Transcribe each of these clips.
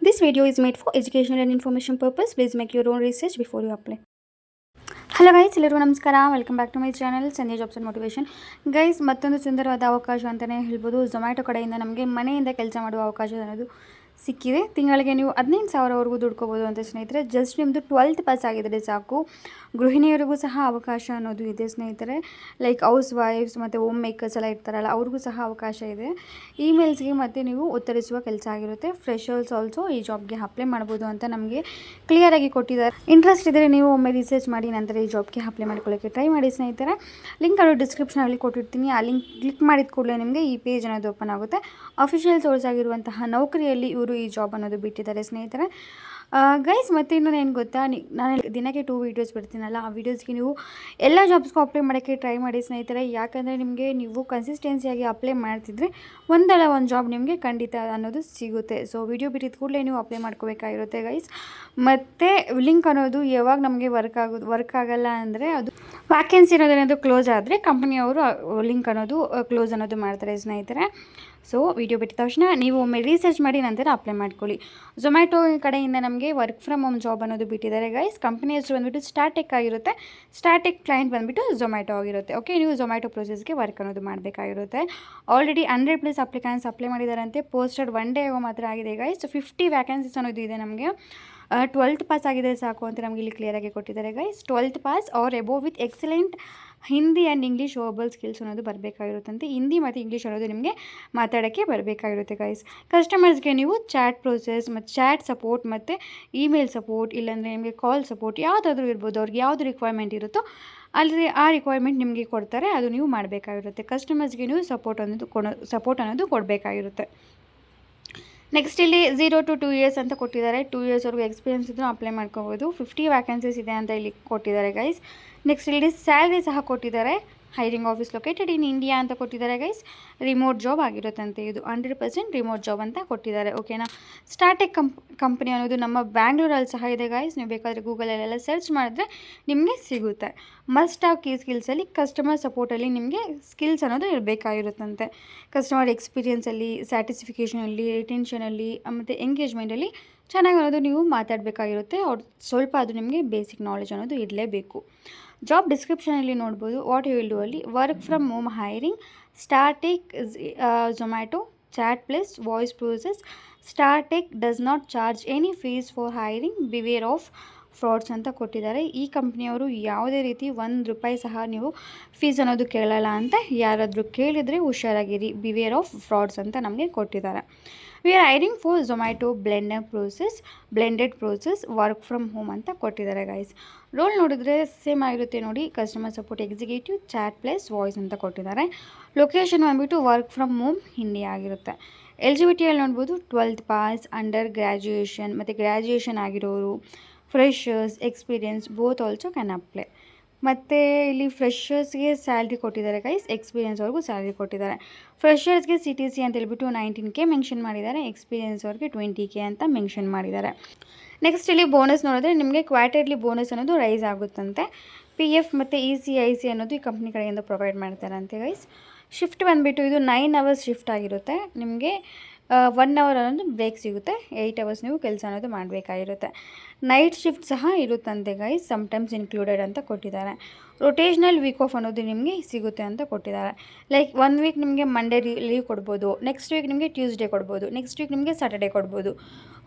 This video is made for educational and information purpose. Please make your own research before you apply. Hello guys, ಎಲ್ಲರಿಗೂ ನಮಸ್ಕಾರ. Welcome back to my channel Sandhya jobs and motivation. Guys, ಮತ್ತೊಂದು ಸುಂದರವಾದ ಅವಕಾಶ ಅಂತಲೇ ಹೇಳ್ಬೋದು. Zomato ಕಡೆಯಿಂದ ನಮಗೆ ಮನೆಯಿಂದ ಕೆಲಸ ಮಾಡುವ ಅವಕಾಶ ಅನ್ನೋದು ಸಿಕ್ಕಿದೆ. ತಿಂಗಳಿಗೆ ನೀವು 15,000ವರೆಗೂ ದುಡ್ಕೋಬೋದು ಅಂತ ಸ್ನೇಹಿತರೆ. ಜಸ್ಟ್ ನಿಮ್ಮದು 12th ಪಾಸ್ ಆಗಿದ್ದರೆ ಸಾಕು. ಗೃಹಿಣಿಯರಿಗೂ ಸಹ ಅವಕಾಶ ಅನ್ನೋದು ಇದೆ ಸ್ನೇಹಿತರೆ. ಲೈಕ್ ಹೌಸ್ ವೈಫ್ಸ್ ಮತ್ತು ಹೋಮ್ ಮೇಕರ್ಸ್ ಎಲ್ಲ ಇರ್ತಾರಲ್ಲ, ಅವ್ರಿಗೂ ಸಹ ಅವಕಾಶ ಇದೆ. ಇಮೇಲ್ಸ್ಗೆ ಮತ್ತು ನೀವು ಉತ್ತರಿಸುವ ಕೆಲಸ ಆಗಿರುತ್ತೆ. ಫ್ರೆಶರ್ಸ್ ಆಲ್ಸೋ ಈ ಜಾಬ್ಗೆ ಅಪ್ಲೈ ಮಾಡ್ಬೋದು ಅಂತ ನಮಗೆ ಕ್ಲಿಯರಾಗಿ ಕೊಟ್ಟಿದ್ದಾರೆ. ಇಂಟ್ರೆಸ್ಟ್ ಇದ್ದರೆ ನೀವು ಒಮ್ಮೆ ರಿಸರ್ಚ್ ಮಾಡಿ ನಂತರ ಈ ಜಾಬ್ಗೆ ಅಪ್ಲೈ ಮಾಡ್ಕೊಳ್ಳೋಕ್ಕೆ ಟ್ರೈ ಮಾಡಿ ಸ್ನೇಹಿತರೆ. ಲಿಂಕ್ ಅದು ಡಿಸ್ಕ್ರಿಪ್ಷನಲ್ಲಿ ಕೊಟ್ಟಿರ್ತೀನಿ. ಆ ಲಿಂಕ್ ಕ್ಲಿಕ್ ಮಾಡಿದ ಕೂಡಲೇ ನಿಮಗೆ ಈ ಪೇಜ್ ಅನ್ನೋದು ಓಪನ್ ಆಗುತ್ತೆ. ಅಫಿಷಿಯಲ್ ಸೋರ್ಸ್ ಆಗಿರುವಂತಹ ನೌಕರಿಯಲ್ಲಿ ಇವರು ಈ ಜಾಬ್ ಅನ್ನೋದು ಬಿಟ್ಟಿದ್ದಾರೆ ಸ್ನೇಹಿತರೆ. ಗೈಸ್, ಮತ್ತೆ ಇನ್ನೊಂದು ಏನು ಗೊತ್ತಾ, ನಾನು ದಿನಕ್ಕೆ 2 ವೀಡಿಯೋಸ್ ಬಿಡ್ತೀನಲ್ಲ, ಆ ವೀಡಿಯೋಸ್ಗೆ ನೀವು ಎಲ್ಲ ಜಾಬ್ಸ್ಗೂ ಅಪ್ಲೈ ಮಾಡೋಕ್ಕೆ ಟ್ರೈ ಮಾಡಿ ಸ್ನೇಹಿತರೆ. ಯಾಕಂದರೆ ನಿಮಗೆ ನೀವು ಕನ್ಸಿಸ್ಟೆನ್ಸಿಯಾಗಿ ಅಪ್ಲೈ ಮಾಡ್ತಿದ್ರೆ ಒಂದಲ್ಲ ಒಂದು ಜಾಬ್ ನಿಮಗೆ ಖಂಡಿತ ಅನ್ನೋದು ಸಿಗುತ್ತೆ. ಸೊ ವಿಡಿಯೋ ಬಿಟ್ಟಿದ ಕೂಡಲೇ ನೀವು ಅಪ್ಲೈ ಮಾಡ್ಕೋಬೇಕಾಗಿರುತ್ತೆ ಗೈಸ್. ಮತ್ತು ಲಿಂಕ್ ಅನ್ನೋದು ಯಾವಾಗ ನಮಗೆ ವರ್ಕ್ ಆಗಲ್ಲ ಅಂದರೆ, ಅದು ವ್ಯಾಕೆನ್ಸಿ ಅನ್ನೋದೇನಾದರೂ ಕ್ಲೋಸ್ ಆದರೆ ಕಂಪನಿಯವರು ಲಿಂಕ್ ಅನ್ನೋದು ಕ್ಲೋಸ್ ಅನ್ನೋದು ಮಾಡ್ತಾರೆ ಸ್ನೇಹಿತರೆ. ಸೊ ವಿಡಿಯೋ ಬಿಟ್ಟಿದ ತಕ್ಷಣ ನೀವು ಒಮ್ಮೆ ರಿಸರ್ಚ್ ಮಾಡಿ ನಂತರ ಅಪ್ಲೈ ಮಾಡ್ಕೊಳ್ಳಿ. ಝೊಮ್ಯಾಟೊ ಕಡೆಯಿಂದ ನಮಗೆ ವರ್ಕ್ ಫ್ರಮ್ ಹೋಮ್ ಜಾಬ್ ಅನ್ನೋದು ಬಿಟ್ಟಿದ್ದಾರೆ ಗೈಸ್. ಕಂಪನಿ ಹೆಸರು ಬಂದುಬಿಟ್ಟು ಸ್ಟಾರ್ಟೆಕ್ ಆಗಿರುತ್ತೆ. ಸ್ಟಾರ್ಟೆಕ್ ಕ್ಲೈಂಟ್ ಬಂದುಬಿಟ್ಟು ಝೊಮ್ಯಾಟೊ ಆಗಿರುತ್ತೆ. ಓಕೆ, ನೀವು ಝೊಮ್ಯಾಟೊ ಪ್ರೊಸೆಸ್ಗೆ ವರ್ಕ್ ಅನ್ನೋದು ಮಾಡಬೇಕಾಗಿರುತ್ತೆ. ಆಲ್ರೆಡಿ 100+ ಅಪ್ಲಿಕೆಂಟ್ಸ್ ಅಪ್ಲೈ ಮಾಡಿದಾರಂತೆ. ಪೋಸ್ಟೆಡ್ 1 ಡೇ ಮಾತ್ರ ಆಗಿದೆ ಗೈಸ್. 50 ವ್ಯಾಕೆನ್ಸೀಸ್ ಅನ್ನೋದು ಇದೆ ನಮಗೆ. 12th ಪಾಸ್ ಆಗಿದೆ ಸಾಕು ಅಂತ ನಮಗೆ ಇಲ್ಲಿ ಕ್ಲಿಯರಾಗಿ ಕೊಟ್ಟಿದ್ದಾರೆ guys. 12th pass or above with excellent Hindi and English verbal skills ಅನ್ನೋದು ಬರಬೇಕಾಗಿರುತ್ತಂತೆ. ಹಿಂದಿ ಮತ್ತು ಇಂಗ್ಲೀಷ್ ಅನ್ನೋದು ನಿಮಗೆ ಮಾತಾಡೋಕ್ಕೆ ಬರಬೇಕಾಗಿರುತ್ತೆ ಗೈಸ್. ಕಸ್ಟಮರ್ಸ್ಗೆ ನೀವು ಚಾಟ್ ಪ್ರೋಸೆಸ್ ಮತ್ತು ಚಾಟ್ ಸಪೋರ್ಟ್ ಮತ್ತು ಇಮೇಲ್ ಸಪೋರ್ಟ್, ಇಲ್ಲಾಂದರೆ ನಿಮಗೆ ಕಾಲ್ ಸಪೋರ್ಟ್ ಯಾವುದಾದ್ರೂ ಇರ್ಬೋದು. ಅವ್ರಿಗೆ ಯಾವುದು ರಿಕ್ವೈರ್ಮೆಂಟ್ ಇರುತ್ತೋ ಅಲ್ಲಿ ಆ ರಿಕ್ವೈರ್ಮೆಂಟ್ ನಿಮಗೆ ಕೊಡ್ತಾರೆ, ಅದು ನೀವು ಮಾಡಬೇಕಾಗಿರುತ್ತೆ. ಕಸ್ಟಮರ್ಸ್ಗೆ ನೀವು ಸಪೋರ್ಟ್ ಅನ್ನೋದು ಕೊಡಬೇಕಾಗಿರುತ್ತೆ. ನೆಕ್ಸ್ಟ್ ಇಲ್ಲಿ 0 to 2 years ಅಂತ ಕೊಟ್ಟಿದ್ದಾರೆ. 2 yearsವರೆಗೂ ಎಕ್ಸ್ಪೀರಿಯನ್ಸ್ ಇದ್ದರೂ ಅಪ್ಲೈ ಮಾಡ್ಕೋಬೋದು. 50 ವ್ಯಾಕೆನ್ಸೀಸ್ ಇದೆ ಅಂತ ಇಲ್ಲಿ ಕೊಟ್ಟಿದ್ದಾರೆ ಗೈಸ್. ನೆಕ್ಸ್ಟ್ ಇಲ್ಲಿ ಸ್ಯಾಲ್ರಿ ಸಹ ಕೊಟ್ಟಿದ್ದಾರೆ. Hiring office located in India ಅಂತ ಕೊಟ್ಟಿದ್ದಾರೆ ಗೈಸ್. Remote job ಆಗಿರುತ್ತಂತೆ. ಇದು 100% ರಿಮೋಟ್ ಜಾಬ್ ಅಂತ ಕೊಟ್ಟಿದ್ದಾರೆ. ಓಕೆನಾ. ಸ್ಟಾರ್ಟೆಕ್ ಕಂಪನಿ ಅನ್ನೋದು ನಮ್ಮ ಬ್ಯಾಂಗ್ಳೂರಲ್ಲಿ ಸಹ ಇದೆ ಗೈಸ್. ನೀವು ಬೇಕಾದರೆ ಗೂಗಲಲ್ಲೆಲ್ಲ ಸರ್ಚ್ ಮಾಡಿದ್ರೆ ನಿಮಗೆ ಸಿಗುತ್ತೆ. ಮಸ್ಟ್ ಹ್ಯಾವ್ ಕೀ ಸ್ಕಿಲ್ಸಲ್ಲಿ ಕಸ್ಟಮರ್ ಸಪೋರ್ಟಲ್ಲಿ ನಿಮಗೆ ಸ್ಕಿಲ್ಸ್ ಅನ್ನೋದು ಇರಬೇಕಾಗಿರುತ್ತಂತೆ. ಕಸ್ಟಮರ್ ಎಕ್ಸ್ಪೀರಿಯನ್ಸಲ್ಲಿ, ಸ್ಯಾಟಿಸ್ಫಿಕೇಷನಲ್ಲಿ, ರಿಟೆನ್ಷನಲ್ಲಿ ಮತ್ತು ಎಂಗೇಜ್ಮೆಂಟಲ್ಲಿ ಚೆನ್ನಾಗಿ ಅನ್ನೋದು ನೀವು ಮಾತಾಡಬೇಕಾಗಿರುತ್ತೆ. ಸ್ವಲ್ಪ ಅದು ನಿಮಗೆ ಬೇಸಿಕ್ ನಾಲೆಜ್ ಅನ್ನೋದು ಇರಲೇಬೇಕು. ಜಾಬ್ ಡಿಸ್ಕ್ರಿಪ್ಷನಲ್ಲಿ ನೋಡ್ಬೋದು. ವಾಟ್ ಯು ವಿಲ್ ಡೂ ಅಲ್ಲಿ work from home hiring, Startek, Zomato, chat plus voice process. Startek does not charge any fees for hiring, beware of frauds ಅಂತ ಕೊಟ್ಟಿದ್ದಾರೆ. ಈ ಕಂಪ್ನಿಯವರು ಯಾವುದೇ ರೀತಿ ₹1 ಸಹ ನೀವು ಫೀಸ್ ಅನ್ನೋದು ಕೇಳಲ್ಲ ಅಂತ. ಯಾರಾದರೂ ಕೇಳಿದರೆ ಹುಷಾರಾಗಿರಿ, ಬಿವೇರ್ ಆಫ್ ಫ್ರಾಡ್ಸ್ ಅಂತ ನಮಗೆ ಕೊಟ್ಟಿದ್ದಾರೆ. We are hiring for Zomato blended process work from home ಅಂತ ಕೊಟ್ಟಿದ್ದಾರೆ ಗೈಸ್. ರೋಲ್ ನೋಡಿದ್ರೆ ಸೇಮ್ ಆಗಿರುತ್ತೆ ನೋಡಿ. Customer support executive, chat plus voice ಅಂತ ಕೊಟ್ಟಿದ್ದಾರೆ. ಲೊಕೇಶನ್ ಬಂದುಬಿಟ್ಟು ವರ್ಕ್ ಫ್ರಮ್ ಹೋಮ್ ಇಂಡಿಯಾ ಆಗಿರುತ್ತೆ. ಎಲಿಜಿಬಿಲಿಟಿಯಲ್ಲಿ ನೋಡ್ಬೋದು 12th ಪಾಸ್, ಅಂಡರ್ ಗ್ರ್ಯಾಜುಯೇಷನ್ ಮತ್ತು ಗ್ರ್ಯಾಜುಯೇಷನ್ ಆಗಿರೋರು, freshers, experience both also can apply. ಮತ್ತು ಇಲ್ಲಿ ಫ್ರೆಶರ್ಸ್ಗೆ ಸ್ಯಾಲ್ರಿ ಕೊಟ್ಟಿದ್ದಾರೆ ಗೈಸ್. ಎಕ್ಸ್ಪೀರಿಯನ್ಸ್ವರೆಗೂ ಸ್ಯಾಲ್ರಿ ಕೊಟ್ಟಿದ್ದಾರೆ. ಫ್ರೆಶರ್ಸ್ಗೆ CTC ಅಂತ ಹೇಳ್ಬಿಟ್ಟು 19K ಮೆನ್ಷನ್ ಮಾಡಿದ್ದಾರೆ. ಎಕ್ಸ್ಪೀರಿಯನ್ಸ್ವರೆಗೆ 20K ಅಂತ ಮೆನ್ಷನ್ ಮಾಡಿದ್ದಾರೆ. ನೆಕ್ಸ್ಟ್ ಇಲ್ಲಿ ಬೋನಸ್ ನೋಡಿದ್ರೆ ನಿಮಗೆ ಕ್ವಾರ್ಟರ್ಲಿ ಬೋನಸ್ ಅನ್ನೋದು ರೈಸ್ ಆಗುತ್ತಂತೆ. PF ಮತ್ತು ECIC ಅನ್ನೋದು ಈ ಕಂಪ್ನಿ ಕಡೆಯಿಂದ ಪ್ರೊವೈಡ್ ಮಾಡ್ತಾರಂತೆ ಗೈಸ್. ಶಿಫ್ಟ್ ಬಂದುಬಿಟ್ಟು ಇದು 9 hours ಶಿಫ್ಟ್ ಆಗಿರುತ್ತೆ. ನಿಮಗೆ 1 hour ಅನ್ನೋದು ಬ್ರೇಕ್ ಸಿಗುತ್ತೆ. 8 hours ನೀವು ಕೆಲಸ ಅನ್ನೋದು ಮಾಡಬೇಕಾಗಿರುತ್ತೆ. ನೈಟ್ ಶಿಫ್ಟ್ ಸಹ ಇರುತ್ತಂತೆ ಗೈಸ್, ಸಮ್ಟೈಮ್ಸ್ ಇನ್ಕ್ಲೂಡೆಡ್ ಅಂತ ಕೊಟ್ಟಿದ್ದಾರೆ. ರೊಟೇಷ್ನಲ್ ವೀಕ್ ಆಫ್ ಅನ್ನೋದು ನಿಮಗೆ ಸಿಗುತ್ತೆ ಅಂತ ಕೊಟ್ಟಿದ್ದಾರೆ. ಲೈಕ್ 1 ವೀಕ್ ನಿಮಗೆ ಮಂಡೇ ಲೀವ್ ಕೊಡ್ಬೋದು, ನೆಕ್ಸ್ಟ್ ವೀಕ್ ನಿಮಗೆ ಟ್ಯೂಸ್ಡೇ ಕೊಡ್ಬೋದು, ನೆಕ್ಸ್ಟ್ ವೀಕ್ ನಿಮಗೆ ಸ್ಯಾಟರ್ಡೇ ಕೊಡ್ಬೋದು.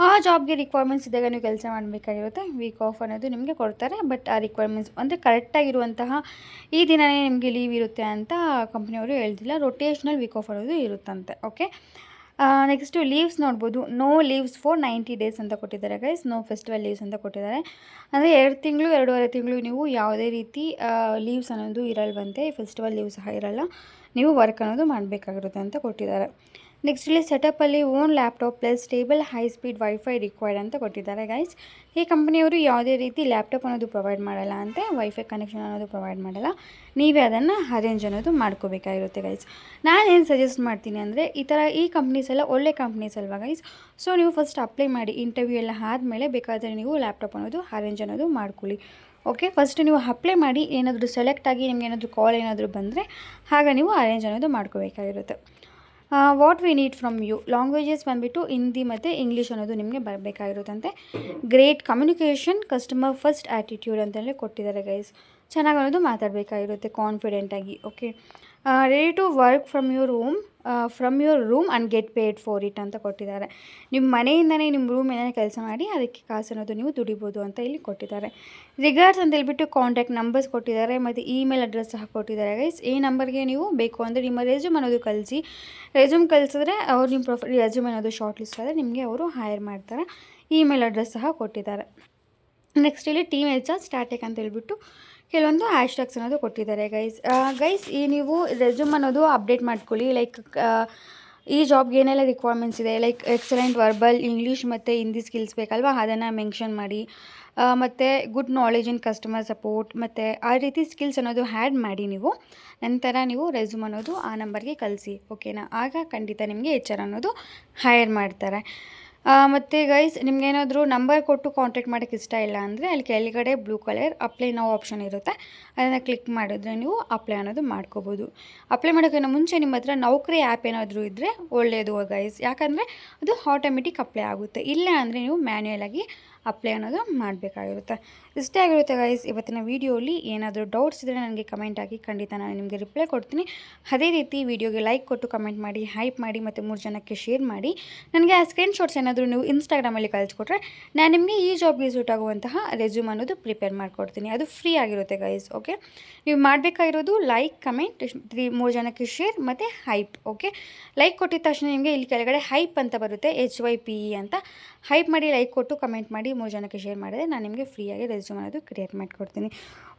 ಆ ಜಾಬ್ಗೆ ರಿಕ್ವೈರ್ಮೆಂಟ್ಸ್ ಇದ್ದಾಗ ನೀವು ಕೆಲಸ ಮಾಡಬೇಕಾಗಿರುತ್ತೆ. ವೀಕ್ ಆಫ್ ಅನ್ನೋದು ನಿಮಗೆ ಕೊಡ್ತಾರೆ. ಬಟ್ ಆ ರಿಕ್ವೈರ್ಮೆಂಟ್ಸ್ ಅಂದರೆ ಕರೆಕ್ಟಾಗಿರುವಂತಹ ಈ ದಿನವೇ ನಿಮಗೆ ಲೀವ್ ಇರುತ್ತೆ ಅಂತ ಕಂಪ್ನಿಯವರು ಹೇಳ್ತಿಲ್ಲ. ರೊಟೇಷ್ನಲ್ ವೀಕ್ ಆಫ್ ಅನ್ನೋದು ಇರುತ್ತಂತೆ. ಓಕೆ, ನೆಕ್ಸ್ಟು ಲೀವ್ಸ್ ನೋಡ್ಬೋದು. ನೋ ಲೀವ್ಸ್ ಫಾರ್ 90 days ಅಂತ ಕೊಟ್ಟಿದ್ದಾರೆ ಗೈಸ್. ನೋ ಫೆಸ್ಟಿವಲ್ ಲೀವ್ಸ್ ಅಂತ ಕೊಟ್ಟಿದ್ದಾರೆ. ಅಂದರೆ 2 ತಿಂಗಳು 2.5 ತಿಂಗಳು ನೀವು ಯಾವುದೇ ರೀತಿ ಲೀವ್ಸ್ ಅನ್ನೋದು ಇರಲ್ವಂತೆ. ಫೆಸ್ಟಿವಲ್ ಲೀವ್ ಸಹ ಇರಲ್ಲ. ನೀವು ವರ್ಕ್ ಅನ್ನೋದು ಮಾಡಬೇಕಾಗಿರುತ್ತೆ ಅಂತ ಕೊಟ್ಟಿದ್ದಾರೆ. ನೆಕ್ಸ್ಟ್ ಇಲ್ಲಿ ಸೆಟಪ್ಪಲ್ಲಿ own laptop plus stable high speed wifi required ಅಂತ ಕೊಟ್ಟಿದ್ದಾರೆ ಗೈಸ್. ಈ ಕಂಪ್ನಿಯವರು ಯಾವುದೇ ರೀತಿ ಲ್ಯಾಪ್ಟಾಪ್ ಅನ್ನೋದು ಪ್ರೊವೈಡ್ ಮಾಡಲ್ಲ ಅಂತೆ. ವೈಫೈ ಕನೆಕ್ಷನ್ ಅನ್ನೋದು ಪ್ರೊವೈಡ್ ಮಾಡಲ್ಲ. ನೀವೇ ಅದನ್ನು ಅರೇಂಜ್ ಅನ್ನೋದು ಮಾಡ್ಕೋಬೇಕಾಗಿರುತ್ತೆ ಗೈಸ್. ನಾನೇನು ಸಜೆಸ್ಟ್ ಮಾಡ್ತೀನಿ ಅಂದರೆ, ಈ ಕಂಪ್ನೀಸ್ ಎಲ್ಲ ಒಳ್ಳೆ ಕಂಪ್ನೀಸ್ ಅಲ್ವಾ ಗೈಸ್. ಸೊ ನೀವು ಫಸ್ಟ್ ಅಪ್ಲೈ ಮಾಡಿ. ಇಂಟರ್ವ್ಯೂ ಎಲ್ಲ ಆದಮೇಲೆ ಬೇಕಾದರೆ ನೀವು ಲ್ಯಾಪ್ಟಾಪ್ ಅನ್ನೋದು ಅರೇಂಜ್ ಅನ್ನೋದು ಮಾಡ್ಕೊಳ್ಳಿ. ಓಕೆ, ಫಸ್ಟ್ ನೀವು ಅಪ್ಲೈ ಮಾಡಿ. ಏನಾದರೂ ಸೆಲೆಕ್ಟ್ ಆಗಿ ನಿಮ್ಗೆ ಏನಾದರೂ ಕಾಲ್ ಏನಾದರೂ ಬಂದರೆ ಆಗ ನೀವು ಅರೇಂಜ್ ಅನ್ನೋದು ಮಾಡ್ಕೋಬೇಕಾಗಿರುತ್ತೆ. What we need from you. Languages ಬಂದುಬಿಟ್ಟು ಹಿಂದಿ ಮತ್ತು ಇಂಗ್ಲೀಷ್ ಅನ್ನೋದು ನಿಮಗೆ ಬರಬೇಕಾಗಿರುತ್ತಂತೆ. Great communication, customer first attitude ಅಂತಲೇ ಕೊಟ್ಟಿದ್ದಾರೆ ಗೈಸ್. ಚೆನ್ನಾಗಿ ಅನ್ನೋದು ಮಾತಾಡಬೇಕಾಗಿರುತ್ತೆ ಕಾನ್ಫಿಡೆಂಟಾಗಿ. Okay, ready to work from your room and get paid for it ಅಂತ ಕೊಟ್ಟಿದ್ದಾರೆ. ನಿಮ್ಮ ಮನೆಯಿಂದನೇ ನಿಮ್ಮ ರೂಮಿಂದನೇ ಕೆಲಸ ಮಾಡಿ ಅದಕ್ಕೆ ಕಾಸು ಅನ್ನೋದು ನೀವು ದುಡಿಬೋದು ಅಂತ ಇಲ್ಲಿ ಕೊಟ್ಟಿದ್ದಾರೆ. ರಿಗಾರ್ಡ್ಸ್ ಅಂತ ಹೇಳ್ಬಿಟ್ಟು ಕಾಂಟ್ಯಾಕ್ಟ್ ನಂಬರ್ಸ್ ಕೊಟ್ಟಿದ್ದಾರೆ ಮತ್ತು ಇಮೇಲ್ ಅಡ್ರೆಸ್ ಸಹ ಕೊಟ್ಟಿದ್ದಾರೆ ಗೈಸ್. ಈ ನಂಬರ್ಗೆ ನೀವು ಬೇಕು ಅಂದರೆ ನಿಮ್ಮ ರೆಸ್ಯೂಮ್ ಅನ್ನೋದು ಕಳಿಸಿ. ರೆಸ್ಯೂಮ್ ಕಳಿಸಿದ್ರೆ ಅವ್ರು ನಿಮ್ಮ ರೆಸ್ಯೂಮ್ ಅನ್ನೋದು ಶಾರ್ಟ್ ಲಿಸ್ಟ್ ಆದರೆ ನಿಮಗೆ ಅವರು ಹೈರ್ ಮಾಡ್ತಾರೆ. ಇಮೇಲ್ ಅಡ್ರೆಸ್ ಸಹ ಕೊಟ್ಟಿದ್ದಾರೆ. ನೆಕ್ಸ್ಟ್ ಇಲ್ಲಿ ಟೀಮ್ HR ಸ್ಟಾರ್ಟೆಕ್ ಅಂತ ಹೇಳ್ಬಿಟ್ಟು ಕೆಲವೊಂದು ಹ್ಯಾಶ್ಟ್ಯಾಗ್ಸ್ ಅನ್ನೋದು ಕೊಟ್ಟಿದ್ದಾರೆ ಗೈಸ್. ಈ ನೀವು ರೆಸ್ಯೂಮ್ ಅನ್ನೋದು ಅಪ್ಡೇಟ್ ಮಾಡ್ಕೊಳ್ಳಿ. ಲೈಕ್ ಈ ಜಾಬ್ಗೆ ಏನೆಲ್ಲ ರಿಕ್ವೈರ್ಮೆಂಟ್ಸ್ ಇದೆ, ಲೈಕ್ ಎಕ್ಸಲೆಂಟ್ ವರ್ಬಲ್, ಇಂಗ್ಲೀಷ್ ಮತ್ತು ಹಿಂದಿ ಸ್ಕಿಲ್ಸ್ ಬೇಕಲ್ವಾ, ಅದನ್ನು ಮೆನ್ಷನ್ ಮಾಡಿ. ಮತ್ತು good knowledge in customer support ಮತ್ತು ಆ ರೀತಿ ಸ್ಕಿಲ್ಸ್ ಅನ್ನೋದು ಆ್ಯಡ್ ಮಾಡಿ ನೀವು. ನಂತರ ನೀವು ರೆಸ್ಯೂಮ್ ಅನ್ನೋದು ಆ ನಂಬರ್ಗೆ ಕಳಿಸಿ. ಓಕೆನಾ, ಆಗ ಖಂಡಿತ ನಿಮಗೆ HR ಅನ್ನೋದು ಹೈರ್ ಮಾಡ್ತಾರೆ. ಮತ್ತು ಗೈಸ್, ನಿಮಗೇನಾದರೂ ನಂಬರ್ ಕೊಟ್ಟು ಕಾಂಟ್ಯಾಕ್ಟ್ ಮಾಡೋಕ್ಕೆ ಇಷ್ಟ ಇಲ್ಲ ಅಂದರೆ ಅಲ್ಲಿ ಕೆಳಗಡೆ ಬ್ಲೂ ಕಲರ್ ಅಪ್ಲೈ ನಾವು ಆಪ್ಷನ್ ಇರುತ್ತೆ, ಅದನ್ನು ಕ್ಲಿಕ್ ಮಾಡಿದ್ರೆ ನೀವು ಅಪ್ಲೈ ಅನ್ನೋದು ಮಾಡ್ಕೋಬೋದು. ಅಪ್ಲೈ ಮಾಡೋಕ್ಕಿಂತ ಮುಂಚೆ ನಿಮ್ಮ ಹತ್ರ ನೌಕರಿ ಆ್ಯಪ್ ಏನಾದರೂ ಇದ್ದರೆ ಒಳ್ಳೆಯದು ಗೈಸ್, ಯಾಕಂದರೆ ಅದು ಆಟೋಮೆಟಿಕ್ ಅಪ್ಲೈ ಆಗುತ್ತೆ. ಇಲ್ಲ ಅಂದರೆ ನೀವು ಮ್ಯಾನ್ಯುಯಲಾಗಿ ಅಪ್ಲೈ ಅನ್ನೋದು ಮಾಡಬೇಕಾಗಿರುತ್ತೆ. ಇಷ್ಟೇ ಆಗಿರುತ್ತೆ ಗೈಸ್ ಇವತ್ತಿನ ವೀಡಿಯೋಲಿ. ಏನಾದರೂ ಡೌಟ್ಸ್ ಇದ್ದರೆ ನನಗೆ ಕಮೆಂಟ್ ಹಾಕಿ, ಖಂಡಿತ ನಾನು ನಿಮಗೆ ರಿಪ್ಲೈ ಕೊಡ್ತೀನಿ. ಅದೇ ರೀತಿ ವೀಡಿಯೋಗೆ ಲೈಕ್ ಕೊಟ್ಟು ಕಮೆಂಟ್ ಮಾಡಿ, ಹೈಪ್ ಮಾಡಿ ಮತ್ತು 3 ಜನಕ್ಕೆ ಶೇರ್ ಮಾಡಿ. ನನಗೆ ಆ ಸ್ಕ್ರೀನ್ಶಾಟ್ಸ್ ಏನಾದರೂ ನೀವು ಇನ್ಸ್ಟಾಗ್ರಾಮಲ್ಲಿ ಕಳಿಸ್ಕೊಟ್ರೆ ನಾನು ನಿಮಗೆ ಈ ಜಾಬ್ಗೆ ಸೂಟ್ ಆಗುವಂತಹ ರೆಸ್ಯೂಮ್ ಅನ್ನೋದು ಪ್ರಿಪೇರ್ ಮಾಡಿಕೊಡ್ತೀನಿ. ಅದು ಫ್ರೀ ಆಗಿರುತ್ತೆ ಗೈಸ್. ಓಕೆ, ನೀವು ಮಾಡಬೇಕಾಗಿರೋದು ಲೈಕ್, ಕಮೆಂಟ್, 3 ಜನಕ್ಕೆ ಶೇರ್ ಮತ್ತು ಹೈಪ್. ಓಕೆ, ಲೈಕ್ ಕೊಟ್ಟಿದ ತಕ್ಷಣ ನಿಮಗೆ ಇಲ್ಲಿ ಕೆಳಗಡೆ ಹೈಪ್ ಅಂತ ಬರುತ್ತೆ, HYPE ಅಂತ. ಹೈಪ್ ಮಾಡಿ, ಲೈಕ್ ಕೊಟ್ಟು ಕಮೆಂಟ್ ಮಾಡಿ, 3 ಜನಕ್ಕೆ ಶೇರ್ ಮಾಡಿದ್ರೆ ನಾನು ನಿಮಗೆ ಫ್ರೀಯಾಗಿ ರೆಸ್ಯೂಮ್ ಅನ್ನೋದು ಕ್ರಿಯೇಟ್ ಮಾಡಿಕೊಡ್ತೀನಿ.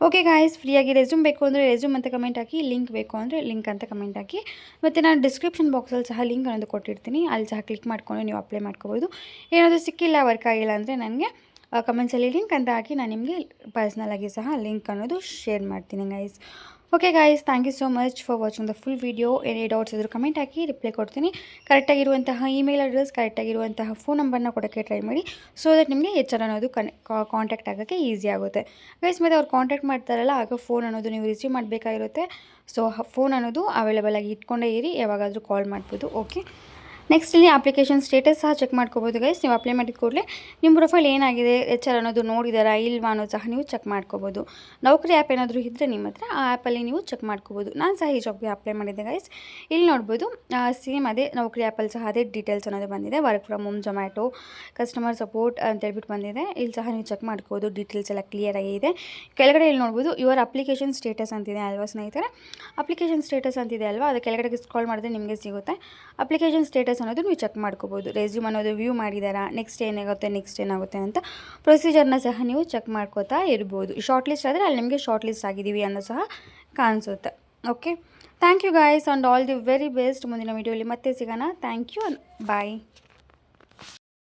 ಓಕೆ ಗಾಯ್ಸ್, ಫ್ರೀಯಾಗಿ ರೆಸ್ಯೂಮ್ ಬೇಕು ಅಂದರೆ ರೆಸ್ಯೂಮ್ ಅಂತ ಕಮೆಂಟ್ ಹಾಕಿ, ಲಿಂಕ್ ಬೇಕು ಅಂದರೆ ಲಿಂಕ್ ಅಂತ ಕಮೆಂಟ್ ಹಾಕಿ. ಮತ್ತು ನಾನು ಡಿಸ್ಕ್ರಿಪ್ಷನ್ ಬಾಕ್ಸಲ್ಲಿ ಸಹ ಲಿಂಕ್ ಅನ್ನೋದು ಕೊಟ್ಟಿರ್ತೀನಿ, ಅಲ್ಲಿ ಸಹ ಕ್ಲಿಕ್ ಮಾಡಿಕೊಂಡು ನೀವು ಅಪ್ಲೈ ಮಾಡ್ಕೋಬೋದು. ಏನಾದರೂ ಸಿಕ್ಕಿಲ್ಲ, ವರ್ಕ್ ಆಗಿಲ್ಲ ಅಂದರೆ ನನಗೆ ಕಮೆಂಟ್ಸಲ್ಲಿ ಲಿಂಕ್ ಅಂತ ಹಾಕಿ ನಾನು ನಿಮಗೆ ಪರ್ಸ್ನಲಾಗಿ ಸಹ ಲಿಂಕ್ ಅನ್ನೋದು ಶೇರ್ ಮಾಡ್ತೀನಿ guys. Okay guys, thank you so much for watching the full video. ಏನೇ ಡೌಟ್ಸ್ ಇದ್ದರೂ ಕಮೆಂಟ್ ಹಾಕಿ, ರಿಪ್ಲೈ ಕೊಡ್ತೀನಿ. ಕರೆಕ್ಟಾಗಿರುವಂತಹ ಇಮೇಲ್ ಅಡ್ರೆಸ್, ಕರೆಕ್ಟಾಗಿರುವಂತಹ ಫೋನ್ ನಂಬರ್ನ ಕೊಡೋಕ್ಕೆ ಟ್ರೈ ಮಾಡಿ, ಸೊ ದಟ್ ನಿಮಗೆ HR ಅನ್ನೋದು ಕಾಂಟ್ಯಾಕ್ಟ್ ಆಗೋಕ್ಕೆ ಈಸಿ ಆಗುತ್ತೆ ಗೈಸ್. ಮತ್ತು ಅವ್ರು ಕಾಂಟ್ಯಾಕ್ಟ್ ಮಾಡ್ತಾರಲ್ಲ, ಆಗ ಫೋನ್ ಅನ್ನೋದು ನೀವು ರಿಸೀವ್ ಮಾಡಬೇಕಾಗಿರುತ್ತೆ. ಸೊ ಫೋನ್ ಅನ್ನೋದು ಅವೈಲೇಬಲ್ ಆಗಿ ಇಟ್ಕೊಂಡೇ ಇರಿ, ಯಾವಾಗಾದರೂ ಕಾಲ್ ಮಾಡ್ಬೋದು. ಓಕೆ, ನೆಕ್ಸ್ಟ್ ಇಲ್ಲಿ ಅಪ್ಲಿಕೇಶನ್ ಸ್ಟೇಟಸ್ ಸಹ ಚೆಕ್ ಮಾಡ್ಕೋಬೋದು ಗೈಸ್. ನೀವು ಅಪ್ಲೈ ಮಾಡಿದ ಕೂಡಲೇ ನಿಮ್ಮ ಪ್ರೊಫೈಲ್ ಏನಾಗಿದೆ, HR ಅನ್ನೋದು ನೋಡಿದಾರಾ ಇಲ್ವಾ ಅನ್ನೋದು ಸಹ ನೀವು ಚೆಕ್ ಮಾಡ್ಕೋಬೋದು. ನೌಕರಿ ಆ್ಯಪ್ ಏನಾದರೂ ಇದ್ದರೆ ನಿಮ್ಮ ಹತ್ರ ಆ ಆ್ಯಪಲ್ಲಿ ನೀವು ಚೆಕ್ ಮಾಡ್ಕೋಬೋದು. ನಾನು ಸಹ ಈ ಜಾಬ್ಗೆ ಅಪ್ಲೈ ಮಾಡಿದ್ದೆ ಗೈಸ್. ಇಲ್ಲಿ ನೋಡ್ಬೋದು, ಸೇಮ್ ಅದೇ ನೌಕರಿ ಆ್ಯಪಲ್ಲಿ ಸಹ ಅದೇ ಡೀಟೇಲ್ಸ್ ಅನ್ನೋದು ಬಂದಿದೆ. Work from home, Zomato, customer support ಅಂತೇಳ್ಬಿಟ್ಟು ಬಂದಿದೆ. ಇಲ್ಲಿ ಸಹ ನೀವು ಚೆಕ್ ಮಾಡ್ಕೋಬೋದು, ಡೀಟೇಲ್ಸ್ ಎಲ್ಲ ಕ್ಲಿಯರ್ ಆಗಿದೆ. ಕೆಳಗಡೆ ಇಲ್ಲಿ ನೋಡ್ಬೋದು ಯುವರ್ ಅಪ್ಲಿಕೇಶನ್ ಸ್ಟೇಟಸ್ ಅಂತಿದೆ ಅಲ್ವಾ ಸ್ನೇಹಿತರೆ. ಅಪ್ಲಿಕೇಶನ್ ಸ್ಟೇಟಸ್ ಅಂತಿದೆ ಅಲ್ವಾ, ಅದು ಕೆಳಗಡೆ ಸ್ಕ್ರಾಲ್ ಮಾಡಿದ್ರೆ ನಿಮಗೆ ಸಿಗುತ್ತೆ. ಅಪ್ಲಿಕೇಶನ್ ಸ್ಟೇಟಸ್ ಅನ್ನೋದು ನೀವು ಚೆಕ್ ಮಾಡ್ಕೋಬೋದು. ರೆಸ್ಯೂಮ್ ಅನ್ನೋದು ವ್ಯೂ ಮಾಡಿದಾರಾ, ನೆಕ್ಸ್ಟ್ ಏನಾಗುತ್ತೆ ಅಂತ ಪ್ರೊಸೀಜರ್ನ ಸಹ ನೀವು ಚೆಕ್ ಮಾಡ್ಕೋತಾ ಇರ್ಬೋದು. ಶಾರ್ಟ್ ಲಿಸ್ಟ್ ಆದರೆ ಅಲ್ಲಿ ನಿಮಗೆ ಶಾರ್ಟ್ ಲಿಸ್ಟ್ ಆಗಿದ್ದೀವಿ ಅನ್ನೋ ಸಹ ಕಾಣಿಸುತ್ತೆ. Okay, thank you guys and all the very best. ಮುಂದಿನ ವೀಡಿಯೋಲಿ ಮತ್ತೆ ಸಿಗೋಣ. Thank you, bye.